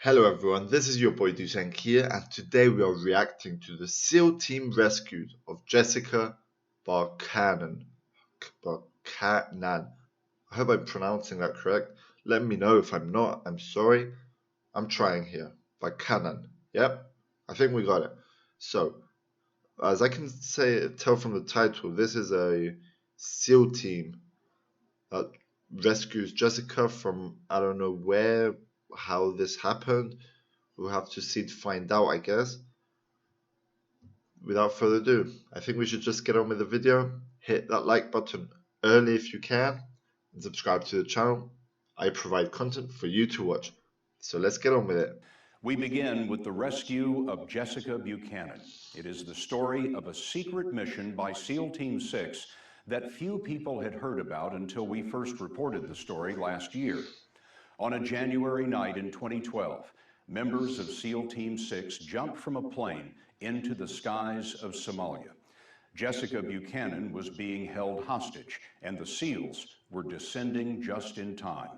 Hello everyone, this is your boy Dusank here, and today we are reacting to the SEAL team rescue of Jessica Buchanan. Buchanan. I hope I'm pronouncing that correct. Let me know if I'm not. I'm sorry. I'm trying here. Buchanan. Yep, I think we got it. So, as I can tell from the title, this is a SEAL team that rescues Jessica from I don't know where, how this happened. We'll have to see to find out, I guess. Without further ado, I think we should just get on with the video. Hit that like button early if you can, and subscribe to the channel. I provide content for you to watch. So let's get on with it. We begin with the rescue of Jessica Buchanan. It is the story of a secret mission by SEAL Team 6 that few people had heard about until we first reported the story last year. On a January night in 2012, members of SEAL Team 6 jumped from a plane into the skies of Somalia. Jessica Buchanan was being held hostage, and the SEALs were descending just in time.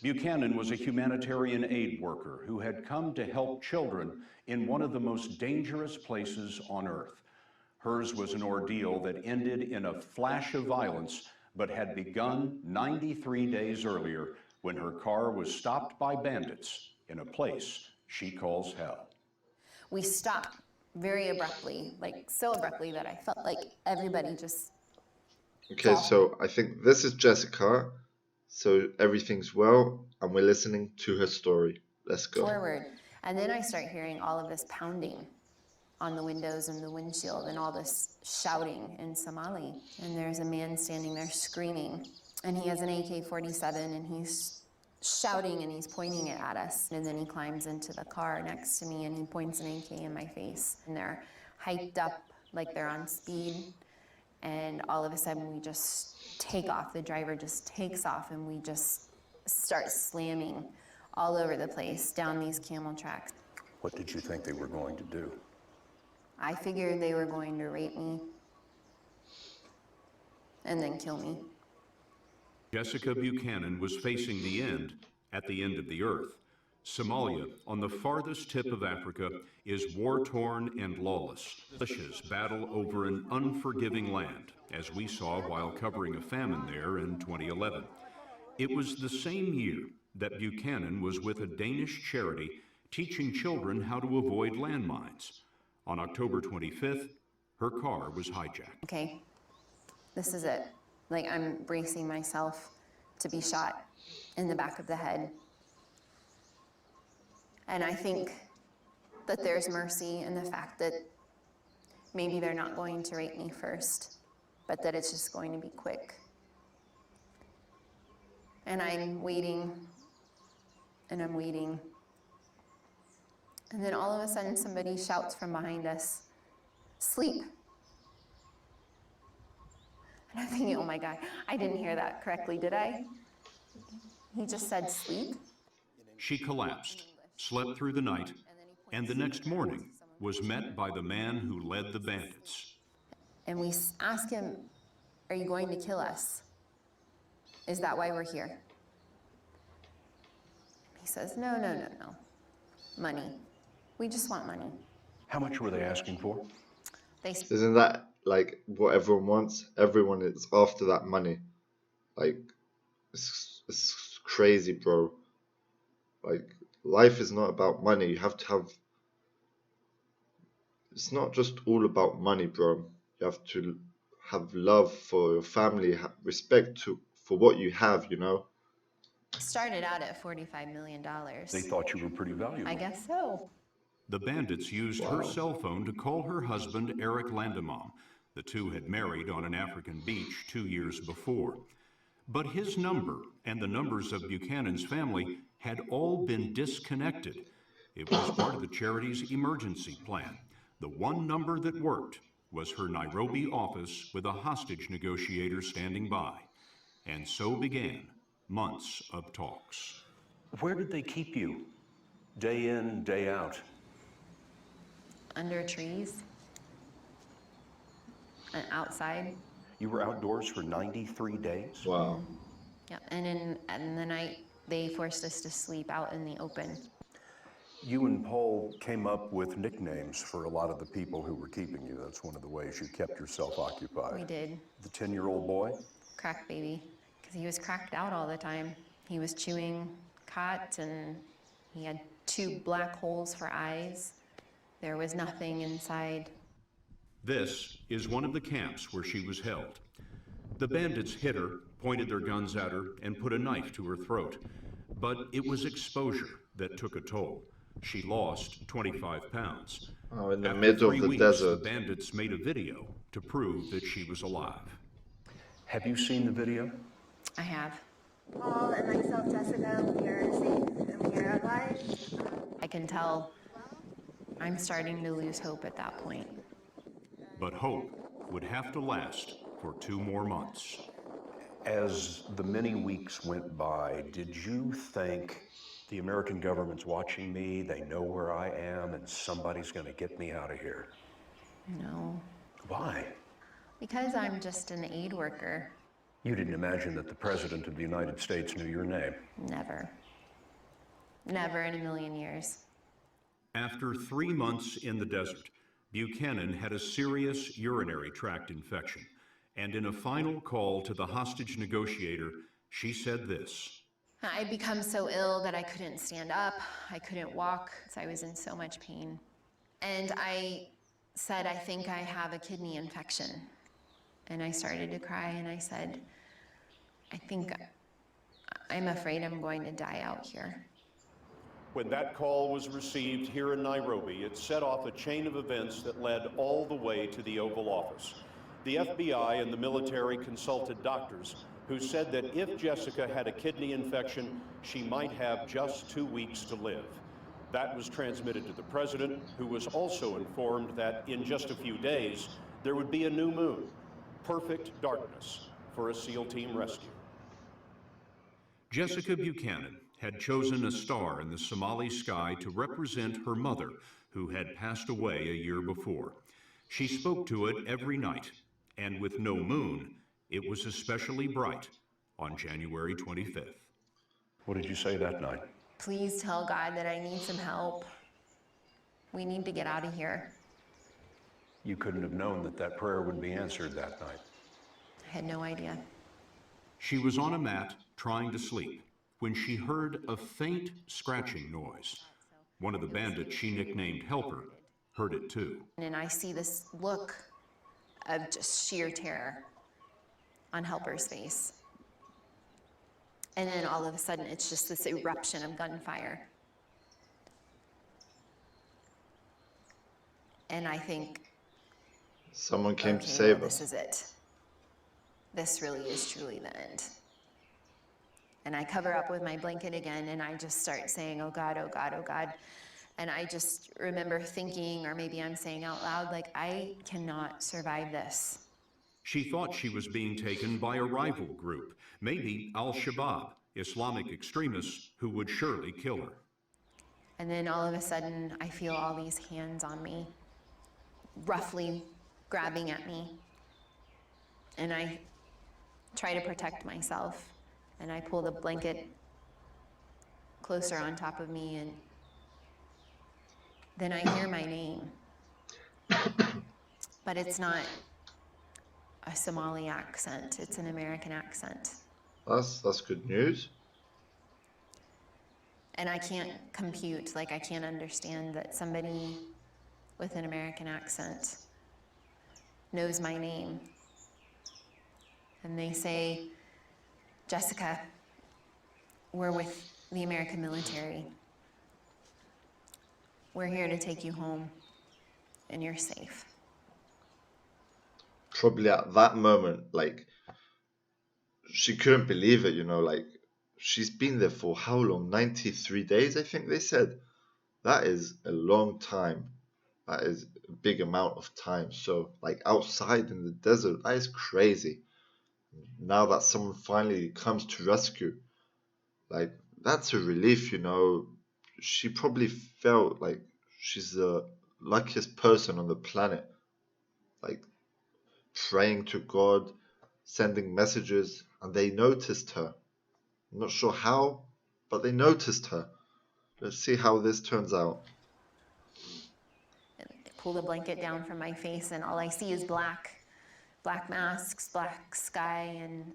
Buchanan was a humanitarian aid worker who had come to help children in one of the most dangerous places on earth. Hers was an ordeal that ended in a flash of violence, but had begun 93 days earlier when her car was stopped by bandits in a place she calls hell. We stopped very abruptly, like so abruptly that I felt like everybody just... Okay, so I think this is Jessica. So everything's well, and we're listening to her story. Let's go. Forward. And then I start hearing all of this pounding on the windows and the windshield and all this shouting in Somali. And there's a man standing there screaming. And he has an AK-47 and he's shouting and he's pointing it at us. And then he climbs into the car next to me and he points an AK in my face. And they're hyped up like they're on speed. And all of a sudden we just take off. The driver just takes off and we just start slamming all over the place down these camel tracks. What did you think they were going to do? I figured they were going to rape me and then kill me. Jessica Buchanan was facing the end at the end of the earth. Somalia, on the farthest tip of Africa, is war-torn and lawless. Militias battle over an unforgiving land, as we saw while covering a famine there in 2011. It was the same year that Buchanan was with a Danish charity teaching children how to avoid landmines. On October 25th, her car was hijacked. Okay, this is it. Like, I'm bracing myself to be shot in the back of the head. And I think that there's mercy in the fact that maybe they're not going to rape me first, but that it's just going to be quick. And I'm waiting, and I'm waiting. And then all of a sudden somebody shouts from behind us, "Sleep." And I'm thinking, oh my God, I didn't hear that correctly, did I? He just said sleep. She collapsed, slept through the night, and the next morning was met by the man who led the bandits. And we ask him, "Are you going to kill us? Is that why we're here?" He says, "No, no, no, no. Money. We just want money." How much were they asking for? Isn't that like what everyone wants? Everyone is after that money. Like, it's crazy, bro. Like, life is not about money. You have to have... It's not just all about money, bro. You have to have love for your family, respect for what you have, you know? Started out at $45 million. They thought you were pretty valuable. I guess so. The bandits used her cell phone to call her husband, Eric Landemam. The two had married on an African beach 2 years before. But his number and the numbers of Buchanan's family had all been disconnected. It was part of the charity's emergency plan. The one number that worked was her Nairobi office with a hostage negotiator standing by. And so began months of talks. Where did they keep you? Day in, day out? Under trees and outside. You were outdoors for 93 days? Wow. Yep. And in the night, they forced us to sleep out in the open. You and Paul came up with nicknames for a lot of the people who were keeping you. That's one of the ways you kept yourself occupied. We did. The 10-year-old boy? Crack baby, because he was cracked out all the time. He was chewing cot and he had 2 black holes for eyes. There was nothing inside. This is one of the camps where she was held. The bandits hit her, pointed their guns at her, and put a knife to her throat. But it was exposure that took a toll. She lost 25 pounds. Oh, in the After middle 3 of the weeks, the desert. bandits made a video to prove that she was alive. Have you seen the video? I have. Paul and myself, Jessica, we are safe and we are alive. I can tell I'm starting to lose hope at that point. But hope would have to last for 2 more months. As the many weeks went by, did you think the American government's watching me, they know where I am, and somebody's going to get me out of here? No, Why? because I'm just an aid worker. You didn't imagine that the President of the United States knew your name. Never. Never in a million years. After 3 months in the desert, Buchanan had a serious urinary tract infection. And in a final call to the hostage negotiator, she said this. I'd become so ill that I couldn't stand up, I couldn't walk, so I was in so much pain. And I said, I think I have a kidney infection. And I started to cry and I said, I'm afraid I'm going to die out here. When that call was received here in Nairobi, it set off a chain of events that led all the way to the Oval Office. The FBI and the military consulted doctors who said that if Jessica had a kidney infection, she might have just 2 weeks to live. That was transmitted to the president, who was also informed that in just a few days, there would be a new moon, perfect darkness for a SEAL team rescue. Jessica Buchanan had chosen a star in the Somali sky to represent her mother, who had passed away a year before. She spoke to it every night, and with no moon, it was especially bright on January 25th. What did you say that night? Please tell God that I need some help. We need to get out of here. You couldn't have known that that prayer would be answered that night. I had no idea. She was on a mat trying to sleep when she heard a faint scratching noise. One of the bandits she nicknamed Helper heard it too. And I see this look of just sheer terror on Helper's face. And then all of a sudden, it's just this eruption of gunfire. And I think, Someone came okay, to save this us. is it. This really is truly the end. And I cover up with my blanket again, and I just start saying, oh God, oh God, oh God. And I just remember thinking, or maybe I'm saying out loud, like, I cannot survive this. She thought she was being taken by a rival group, maybe Al-Shabaab, Islamic extremists who would surely kill her. And then all of a sudden, I feel all these hands on me, roughly grabbing at me. And I try to protect myself. And I pull the blanket closer on top of me, and then I hear my name. But it's not a Somali accent, it's an American accent. That's good news. And I can't compute, like I can't understand that somebody with an American accent knows my name. And they say, Jessica, we're with the American military. We're here to take you home, and you're safe. Probably at that moment, like, she couldn't believe it, like, she's been there for how long? 93 days, I think they said. That is a long time. That is a big amount of time. So, like, outside in the desert, that is crazy. Now that someone finally comes to rescue, like, that's a relief, She probably felt like she's the luckiest person on the planet. Like, praying to God, sending messages, and they noticed her. I'm not sure how, but they noticed her. Let's see how this turns out. I pull the blanket down from my face, and all I see is black masks, black sky, and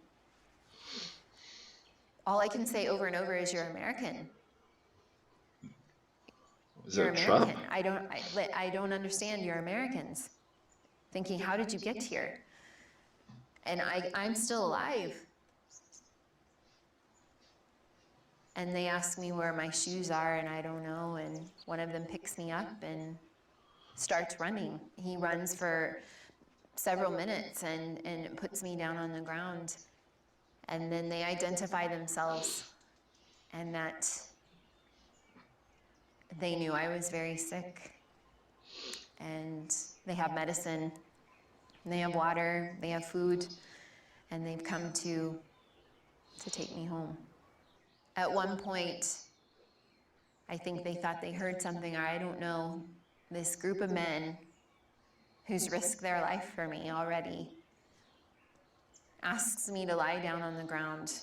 all I can say over and over is, "You're American. Is You're it a trap? American. I don't understand. You're Americans." Thinking, how did you get here? And I'm still alive. And they ask me where my shoes are, and I don't know. And one of them picks me up and starts running. He runs for several minutes and puts me down on the ground. And then they identify themselves, and that they knew I was very sick. And they have medicine, and they have water, they have food, and they've come to take me home. At one point, I think they thought they heard something, or I don't know, this group of men who's risked their life for me already asks me to lie down on the ground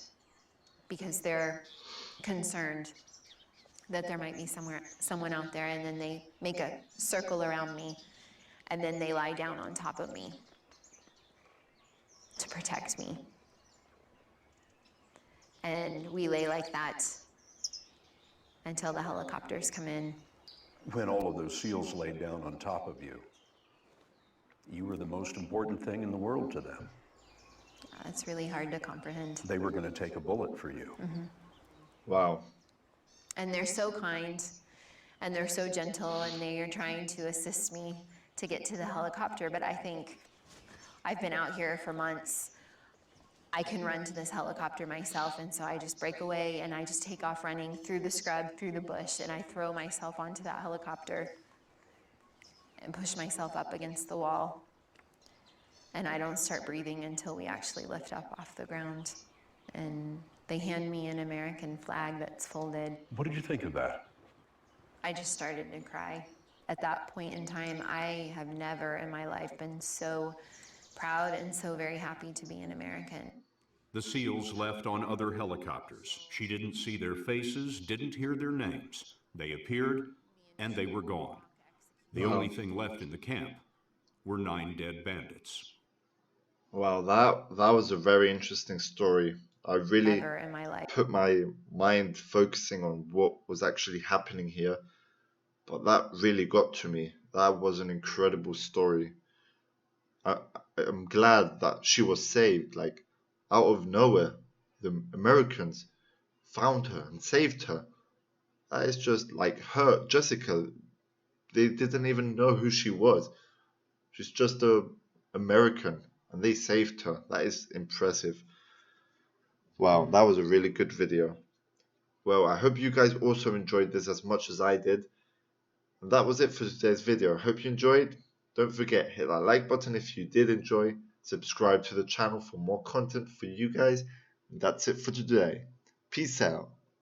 because they're concerned that there might be someone out there, and then they make a circle around me, and then they lie down on top of me to protect me. And we lay like that until the helicopters come in. When all of those SEALs laid down on top of you, you were the most important thing in the world to them. It's really hard to comprehend. They were going to take a bullet for you. Mm-hmm. Wow. And they're so kind, and they're so gentle, and they are trying to assist me to get to the helicopter. But I think I've been out here for months. I can run to this helicopter myself, and so I just break away, and I just take off running through the scrub, through the bush, and I throw myself onto that helicopter and push myself up against the wall. And I don't start breathing until we actually lift up off the ground. And they hand me an American flag that's folded. What did you think of that? I just started to cry. At that point in time, I have never in my life been so proud and so very happy to be an American. The SEALs left on other helicopters. She didn't see their faces, didn't hear their names. They appeared, and they were gone. The only thing left in the camp were 9 dead bandits. Wow, that was a very interesting story. I really Ever in my life. put my mind focusing on what was actually happening here, but that really got to me. That was an incredible story. I, I'm glad that she was saved. Like, out of nowhere, the Americans found her and saved her. That is just like her, Jessica. They didn't even know who she was. She's just a American, and they saved her. That is impressive. Wow, that was a really good video. Well, I hope you guys also enjoyed this as much as I did. And that was it for today's video. I hope you enjoyed. Don't forget, hit that like button if you did enjoy. Subscribe to the channel for more content for you guys. And that's it for today. Peace out.